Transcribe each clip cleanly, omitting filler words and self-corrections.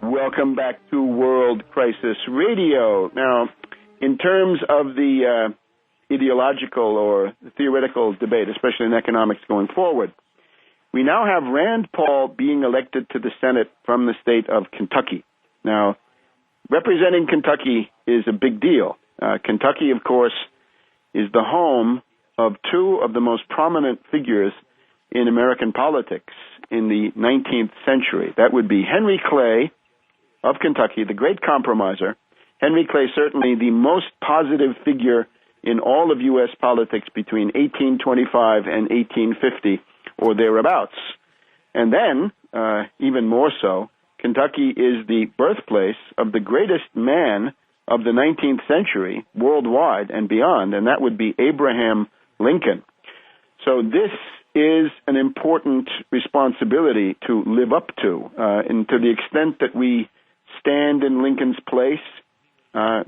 Welcome back to World Crisis Radio. Now, in terms of the ideological or theoretical debate, especially in economics going forward, we now have Rand Paul being elected to the Senate from the state of Kentucky. Now, representing Kentucky is a big deal. Kentucky, of course, is the home of two of the most prominent figures in American politics in the 19th century. That would be Henry Clay of Kentucky, the great compromiser. Henry Clay, certainly the most positive figure in all of U.S. politics between 1825 and 1850 or thereabouts. And then, even more so, Kentucky is the birthplace of the greatest man of the 19th century worldwide and beyond, and that would be Abraham Lincoln. So this is an important responsibility to live up to, and to the extent that we stand in Lincoln's place,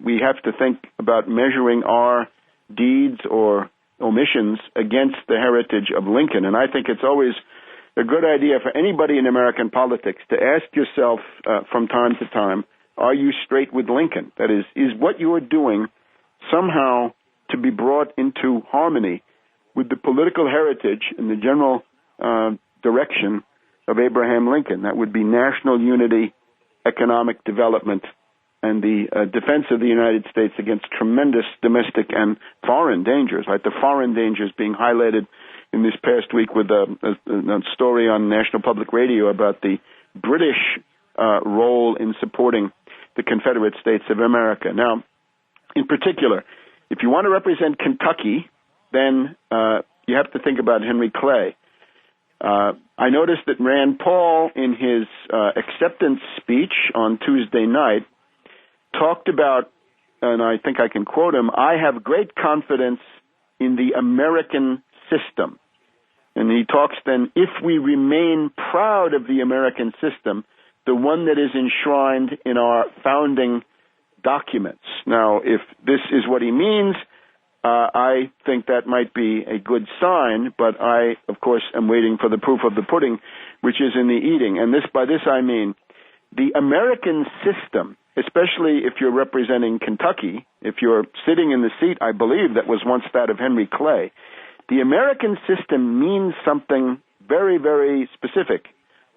we have to think about measuring our deeds or omissions against the heritage of Lincoln. And I think it's always a good idea for anybody in American politics to ask yourself from time to time, are you straight with Lincoln? That is what you are doing somehow to be brought into harmony with the political heritage and the general direction of Abraham Lincoln? That would be national unity, economic development, and the defense of the United States against tremendous domestic and foreign dangers, right? The foreign dangers being highlighted in this past week with a story on National Public Radio about the British role in supporting the Confederate States of America. Now, in particular, if you want to represent Kentucky, then you have to think about Henry Clay. I noticed that Rand Paul, in his acceptance speech on Tuesday night, talked about, and I think I can quote him, "I have great confidence in the American system." And he talks then, if we remain proud of the American system, the one that is enshrined in our founding documents. Now, if this is what he means, I think that might be a good sign, but I, of course, am waiting for the proof of the pudding, which is in the eating. And by this I mean the American system, especially if you're representing Kentucky, if you're sitting in the seat, I believe, that was once that of Henry Clay, the American system means something very, very specific.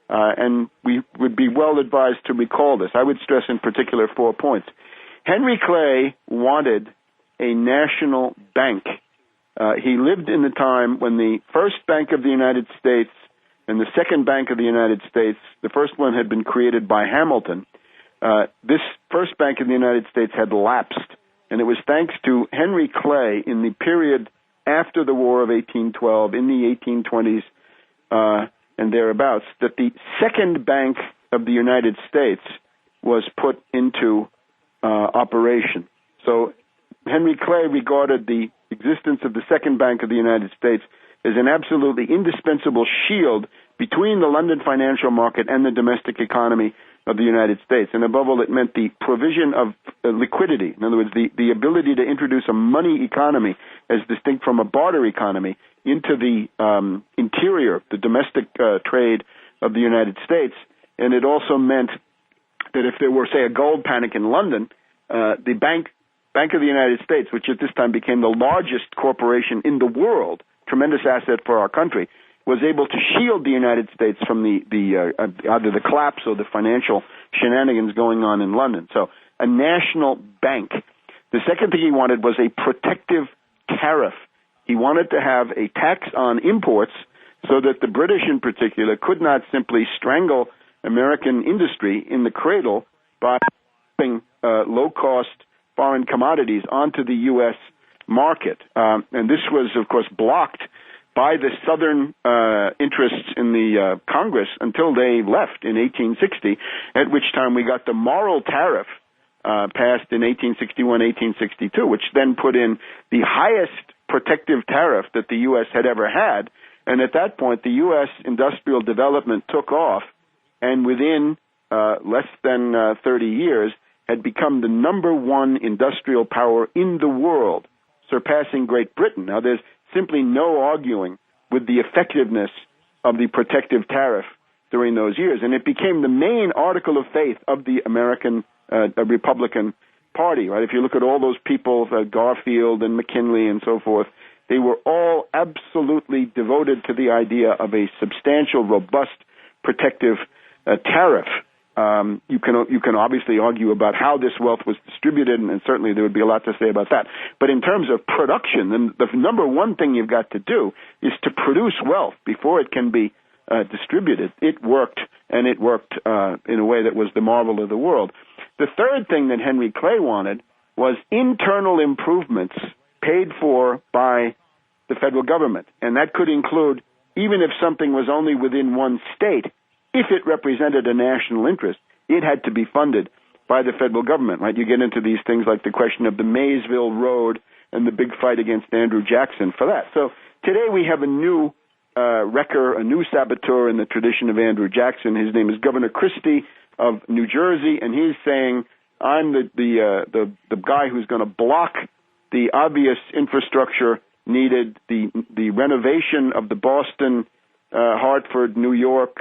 And we would be well advised to recall this. I would stress in particular 4 points. Henry Clay wanted a national bank. He lived in the time when the first Bank of the United States and the second Bank of the United States, the first one had been created by Hamilton. This first Bank of the United States had lapsed, and it was thanks to Henry Clay in the period after the War of 1812, in the 1820s and thereabouts, that the second Bank of the United States was put into operation. So Henry Clay regarded the existence of the second Bank of the United States as an absolutely indispensable shield between the London financial market and the domestic economy of the United States. And above all, it meant the provision of liquidity. In other words, the ability to introduce a money economy as distinct from a barter economy into the interior, the domestic trade of the United States. And it also meant that if there were, say, a gold panic in London, the Bank of the United States, which at this time became the largest corporation in the world, tremendous asset for our country, was able to shield the United States from either the collapse or the financial shenanigans going on in London. So a national bank. The second thing he wanted was a protective tariff. He wanted to have a tax on imports so that the British in particular could not simply strangle American industry in the cradle by putting low-cost foreign commodities onto the U.S. market. And this was, of course, blocked by the Southern interests in the Congress until they left in 1860, at which time we got the Morrill Tariff passed in 1861, 1862, which then put in the highest protective tariff that the U.S. had ever had. And at that point, the U.S. industrial development took off, and within less than 30 years, had become the number one industrial power in the world, surpassing Great Britain. Now, there's simply no arguing with the effectiveness of the protective tariff during those years, and it became the main article of faith of the American Republican Party, right? If you look at all those people, Garfield and McKinley and so forth, they were all absolutely devoted to the idea of a substantial, robust, protective tariff. You can obviously argue about how this wealth was distributed, and certainly there would be a lot to say about that. But in terms of production, then the number one thing you've got to do is to produce wealth before it can be distributed. It worked, and it worked in a way that was the marvel of the world. The third thing that Henry Clay wanted was internal improvements paid for by the federal government, and that could include, even if something was only within one state, if it represented a national interest, it had to be funded by the federal government, right? You get into these things like the question of the Maysville Road and the big fight against Andrew Jackson for that. So today we have a new wrecker, a new saboteur in the tradition of Andrew Jackson. His name is Governor Christie of New Jersey, and he's saying, I'm the guy who's going to block the obvious infrastructure needed, the renovation of the Boston, Hartford, New York,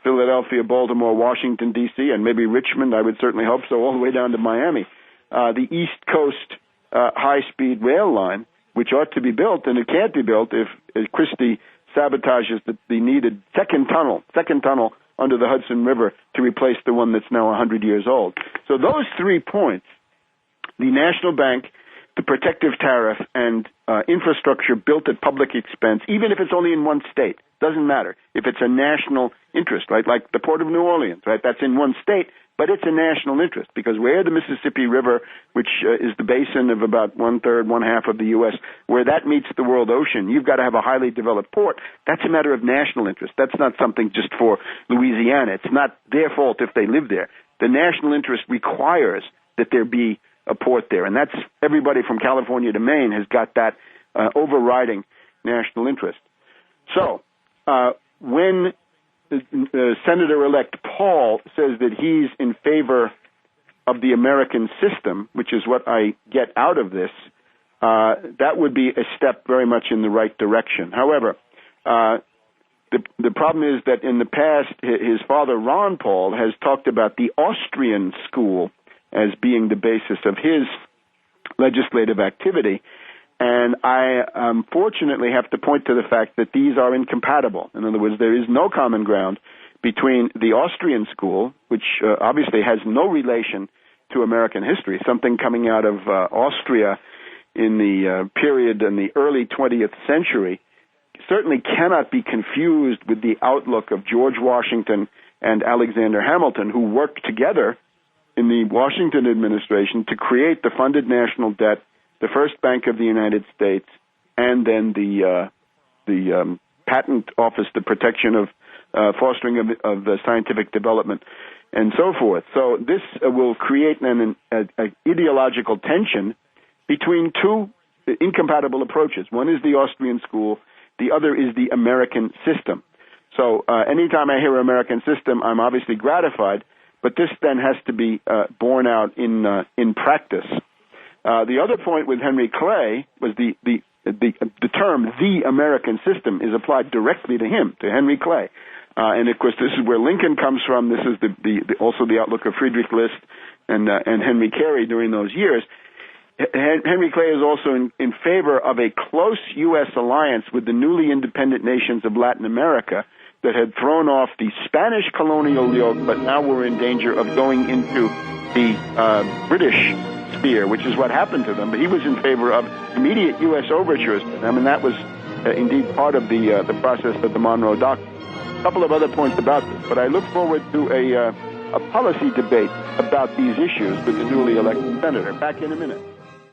Philadelphia, Baltimore, Washington, D.C., and maybe Richmond, I would certainly hope so, all the way down to Miami. The East Coast high-speed rail line, which ought to be built, and it can't be built if Christie sabotages the needed second tunnel under the Hudson River to replace the one that's now 100 years old. So those 3 points, the national bank, the protective tariff, and infrastructure built at public expense, even if it's only in one state, doesn't matter. If it's a national interest, right, like the Port of New Orleans, right, that's in one state, but it's a national interest because where the Mississippi River, which is the basin of about one-half of the U.S., where that meets the world ocean, you've got to have a highly developed port. That's a matter of national interest. That's not something just for Louisiana. It's not their fault if they live there. The national interest requires that there be a port there, and that's everybody from California to Maine has got that overriding national interest. So when Senator-elect Paul says that he's in favor of the American system, which is what I get out of this, that would be a step very much in the right direction. However, the problem is that in the past, his father, Ron Paul, has talked about the Austrian school as being the basis of his legislative activity. And I unfortunately have to point to the fact that these are incompatible. In other words, there is no common ground between the Austrian school, which obviously has no relation to American history, something coming out of Austria in the period in the early 20th century, certainly cannot be confused with the outlook of George Washington and Alexander Hamilton, who worked together in the Washington administration to create the funded national debt, the first bank of the United States, and then the patent office, the protection of fostering of scientific development, and so forth. So this will create an ideological tension between two incompatible approaches. One is the Austrian school, the other is the American system. So anytime I hear American system, I'm obviously gratified, but this then has to be borne out in practice. The other point with Henry Clay was the term "the American system" is applied directly to him, to Henry Clay, and of course this is where Lincoln comes from. This is also the outlook of Friedrich List and Henry Carey during those years. Henry Clay is also in favor of a close U.S. alliance with the newly independent nations of Latin America that had thrown off the Spanish colonial yoke, but now were in danger of going into the British sphere, which is what happened to them. But he was in favor of immediate U.S. overtures to them, and that was indeed part of the process of the Monroe Doctrine. A couple of other points about this, but I look forward to a policy debate about these issues with the newly elected senator. Back in a minute.